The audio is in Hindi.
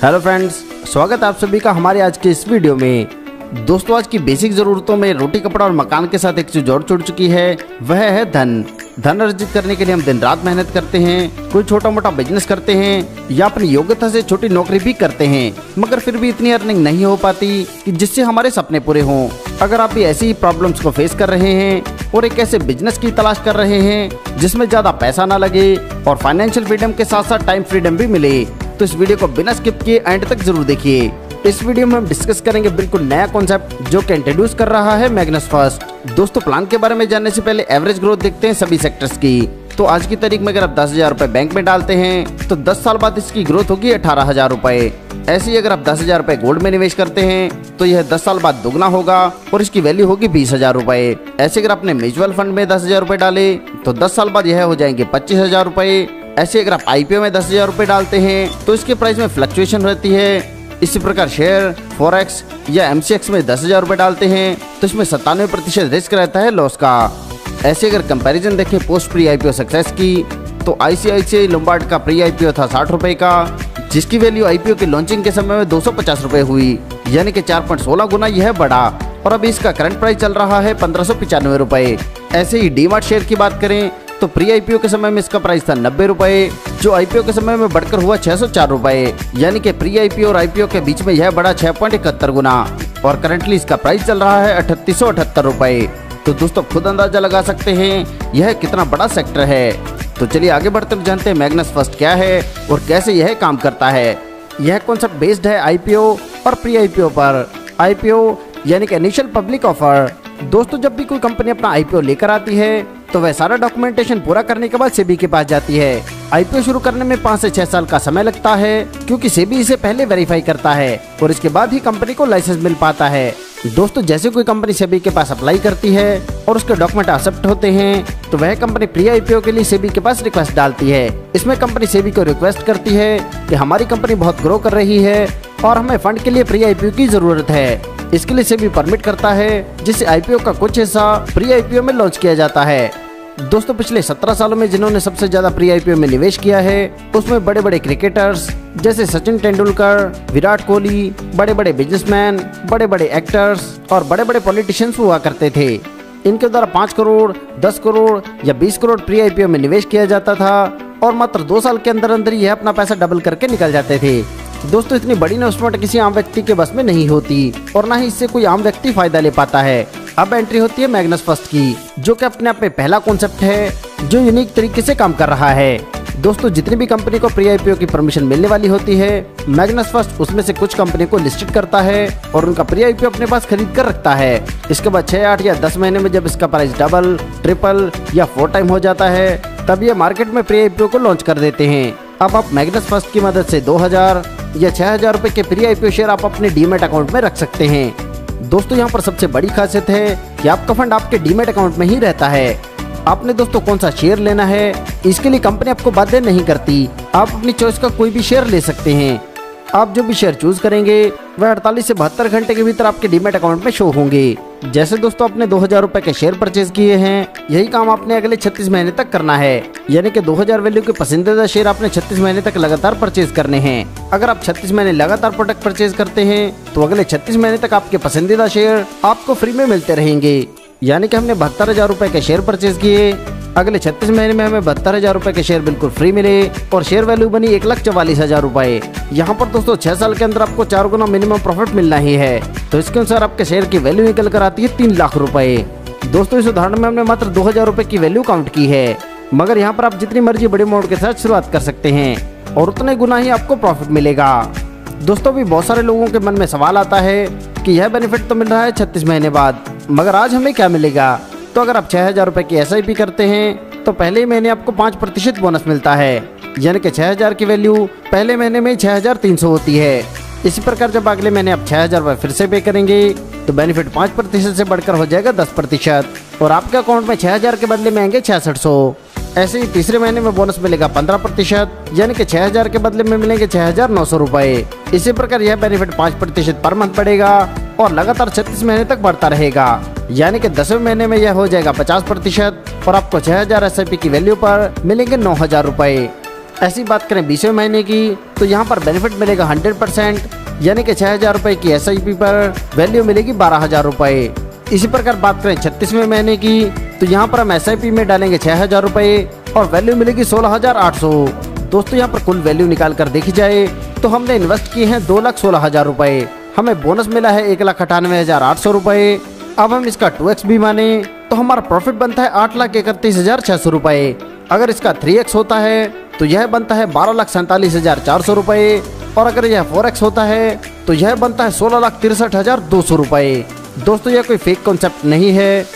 हेलो फ्रेंड्स, स्वागत है आप सभी का हमारे आज के इस वीडियो में। दोस्तों, आज की बेसिक ज़रूरतों में रोटी कपड़ा और मकान के साथ एक चीज़ और जुड़ चुकी है, वह है धन अर्जित करने के लिए हम दिन रात मेहनत करते हैं, कोई छोटा मोटा बिजनेस करते हैं या अपनी योग्यता से छोटी नौकरी भी करते हैं, मगर फिर भी इतनी अर्निंग नहीं हो पाती कि जिससे हमारे सपने पूरे हों। अगर आप भी ऐसी ही प्रॉब्लम्स को फेस कर रहे हैं और एक ऐसे बिजनेस की तलाश कर रहे हैं जिसमें ज़्यादा पैसा ना लगे और फाइनेंशियल फ्रीडम के साथ साथ टाइम फ्रीडम भी मिले, तो इस वीडियो को बिना स्किप किए एंड तक जरूर देखिए। इस वीडियो में हम डिस्कस करेंगे बिल्कुल नया कॉन्सेप्ट जो कि इंट्रोड्यूस कर रहा है मैग्नस फर्स्ट। दोस्तों, प्लान के बारे में जानने से पहले एवरेज ग्रोथ देखते हैं सभी सेक्टर्स की। तो आज की तारीख में अगर आप 10,000 रुपए बैंक में डालते हैं तो 10 साल बाद इसकी ग्रोथ होगी 18,000 रुपए। ऐसे ही अगर आप 10,000 रुपए गोल्ड में निवेश करते हैं तो यह 10 साल बाद दुगना होगा और इसकी वैल्यू होगी 20,000 रुपए। ऐसे अगर आपने म्यूचुअल फंड में 10,000 रुपए डाले तो 10 साल बाद यह हो जाएंगे 25,000 रुपए। ऐसे अगर आप आईपीओ में 10,000 रुपए डालते हैं तो इसके प्राइस में फ्लक्चुएशन रहती है। इसी प्रकार शेयर, फॉरेक्स या एमसीएक्स में 10,000 रुपए डालते हैं तो इसमें 97% रिस्क रहता है लॉस का। ऐसे अगर कंपैरिजन देखें पोस्ट प्री आईपीओ सक्सेस की, तो आईसीआईसीआई लोम्बार्ड का प्री आईपीओ था 60 रुपए का, जिसकी वैल्यू आईपीओ के लॉन्चिंग के समय में 250 रुपए हुई, यानी कि 4.16 गुना यह बढ़ा और अभी इसका करंट प्राइस चल रहा है 1595 रुपए। ऐसे ही डीमार्ट शेयर की बात करें तो प्री आईपीओ के समय में इसका प्राइस था 90 रुपए, जो आईपीओ के समय में बढ़कर हुआ 604 रुपए, यानी कि प्री आईपीओ और आईपीओ के बीच में यह बढ़ा 6.71 गुना और करंटली इसका प्राइस चल रहा है 3878 रुपए। तो दोस्तों, खुद अंदाजा लगा सकते हैं यह कितना बड़ा सेक्टर है। तो चलिए आगे बढ़ते हुए जानते हैं मैग्नस फर्स्ट क्या है और कैसे यह काम करता है। यह कॉन्सेप्ट बेस्ड है आईपीओ और प्री आईपीओ पर। आईपीओ यानी कि इनिशियल पब्लिक ऑफर। दोस्तों, जब भी कोई कंपनी अपना आईपीओ लेकर आती है तो वह सारा डॉक्यूमेंटेशन पूरा करने के बाद सेबी के पास जाती है। आईपीओ शुरू करने में 5 से 6 साल का समय लगता है, क्योंकि सेबी इसे पहले वेरीफाई करता है और इसके बाद ही कंपनी को लाइसेंस मिल पाता है। दोस्तों, जैसे कोई कंपनी सेबी के पास अप्लाई करती है और उसके डॉक्यूमेंट एक्सेप्ट होते हैं तो वह कंपनी प्री आईपीओ के लिए सेबी के पास रिक्वेस्ट डालती है। इसमें कंपनी सेबी को रिक्वेस्ट करती है कि हमारी कंपनी बहुत ग्रो कर रही है और हमें फंड के लिए प्री आईपीओ की जरूरत है। इसके लिए सेबी परमिट करता है, जिससे आईपीओ का कुछ हिस्सा प्री आईपीओ में लॉन्च किया जाता है। दोस्तों, पिछले 17 सालों में जिन्होंने सबसे ज्यादा प्री आईपीओ में निवेश किया है उसमें बड़े बड़े क्रिकेटर्स जैसे सचिन तेंदुलकर, विराट कोहली, बड़े बड़े बिजनेसमैन, बड़े बड़े एक्टर्स और बड़े बड़े पॉलिटिशियंस हुआ करते थे। इनके द्वारा 5 करोड़, 10 करोड़ या 20 करोड़ प्री आईपीओ में निवेश किया जाता था और मात्र 2 साल के अंदर अंदर यह अपना पैसा डबल करके निकल जाते थे। दोस्तों, इतनी बड़ी इन्वेस्टमेंट किसी आम व्यक्ति के बस में नहीं होती और ना ही इससे कोई आम व्यक्ति फायदा ले पाता है। अब एंट्री होती है मैग्नस फर्स्ट की, जो कि अपने आप में पहला कॉन्सेप्ट है जो यूनिक तरीके से काम कर रहा है। दोस्तों, जितनी भी कंपनी को प्री आईपीओ की परमिशन मिलने वाली होती है, मैग्नस फर्स्ट उसमें से कुछ कंपनी को लिस्टेड करता है और उनका प्री आईपीओ अपने पास खरीद कर रखता है। इसके बाद 6, 8 या 10 महीने में जब इसका प्राइस डबल, ट्रिपल या 4 टाइम हो जाता है, तब ये मार्केट में प्री आईपीओ को लॉन्च कर देते हैं। अब आप मैग्नस फर्स्ट की मदद से 2,000 या 6,000 रुपए के प्री आईपीओ शेयर आप अपने डीमैट अकाउंट में रख सकते हैं। दोस्तों, यहाँ पर सबसे बड़ी खासियत है कि आपका फंड आपके डीमैट अकाउंट में ही रहता है। आपने दोस्तों कौन सा शेयर लेना है, इसके लिए कंपनी आपको बाध्य नहीं करती। आप अपनी चॉइस का कोई भी शेयर ले सकते हैं। आप जो भी शेयर चूज करेंगे वह 48 से 72 घंटे के भीतर आपके डीमैट अकाउंट में शो होंगे। जैसे दोस्तों आपने 2,000 रुपए के शेयर परचेज किए हैं, यही काम आपने अगले 36 महीने तक करना है, यानी कि 2,000 वैल्यू के पसंदीदा शेयर आपने 36 महीने तक लगातार परचेज करने हैं। अगर आप 36 महीने लगातार प्रोडक्ट परचेज करते हैं तो अगले 36 महीने तक आपके पसंदीदा शेयर आपको फ्री में मिलते रहेंगे। यानी कि हमने 72,000 रुपए के शेयर परचेज किए, अगले 36 महीने में हमें 72,000 रुपए के शेयर बिल्कुल फ्री मिले और शेयर वैल्यू बनी 1,44,000 रुपए। यहाँ पर दोस्तों 6 साल के अंदर आपको 4 गुना मिनिमम प्रॉफिट मिलना ही है, तो इसके अनुसार आपके शेयर की वैल्यू निकल कर आती है 3 लाख रुपए। दोस्तों, इस उदाहरण में हमने मात्र 2,000 रुपए की वैल्यू काउंट की है, मगर यहाँ पर आप जितनी मर्जी बड़े अमाउंट के साथ शुरुआत कर सकते हैं और उतने गुना ही आपको प्रॉफिट मिलेगा। दोस्तों, भी बहुत सारे लोगों के मन में सवाल आता है कि यह बेनिफिट तो मिल रहा है 36 महीने बाद, मगर आज हमें क्या मिलेगा। तो अगर आप 6,000 रुपए की SIP करते हैं तो पहले महीने आपको 5% बोनस मिलता है, यानी कि 6,000 की वैल्यू पहले महीने में 6,300 होती है। इसी प्रकार जब अगले महीने आप 6,000 रुपए फिर से पे करेंगे तो बेनिफिट 5% से बढ़कर हो जाएगा 10% और आपके अकाउंट में 6,000 के बदले में आएंगे 6,600। ऐसे ही तीसरे महीने में बोनस मिलेगा 15%, यानी कि 6,000 के बदले में मिलेंगे 6,900 रुपए। इसी प्रकार यह बेनिफिट 5% पर मंथ बढ़ेगा और लगातार 36 महीने तक बढ़ता रहेगा, यानी कि 10वें महीने में यह हो जाएगा 50% और आपको 6,000 SIP की वैल्यू पर मिलेंगे 9,000 रुपए। ऐसी बात करें 20वें महीने की तो यहाँ पर बेनिफिट मिलेगा 100%, यानी कि 6,000 रुपये की SIP पर वैल्यू मिलेगी 12,000 रुपये। इसी प्रकार बात करें 36वें महीने की तो यहाँ पर हम SIP में डालेंगे 6,000 रुपये और वैल्यू मिलेगी 16,800। दोस्तों यहाँ पर कुल वैल्यू निकाल कर देखी जाए तो हमने इन्वेस्ट किए हैं 2,16,000 रुपये, हमें बोनस मिला है 1,98,800 रुपये। अब हम इसका 2x भी माने तो हमारा प्रॉफिट बनता है 8,31,600 रुपये। अगर इसका 3x होता है तो यह बनता है 12,47,400 रुपये, और अगर यह 4x होता है तो यह बनता है 16,63,200 रुपये। दोस्तों यह कोई फेक कॉन्सेप्ट नहीं है,